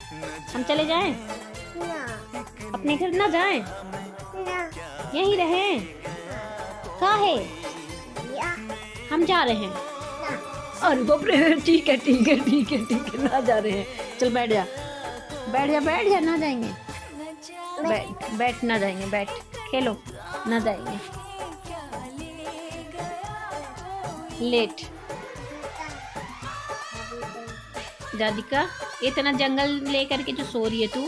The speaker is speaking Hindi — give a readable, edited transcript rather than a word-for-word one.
हम चले जाएं? ना अपने घर ना जाएं? ना यहीं रहें? कहाँ है? या हम जा रहे हैं। ना अरे बाप रे, ठीक है ठीक है ठीक है ठीक है, ना जा रहे हैं। चल बैठ जा, बैठ जा बैठ जा, ना जाएंगे। बैठ बैठ, ना जाएंगे, बैठ। खेलो, ना जाएंगे। लेट। दादी का इतना जंगल लेकर के जो सो रही है तू।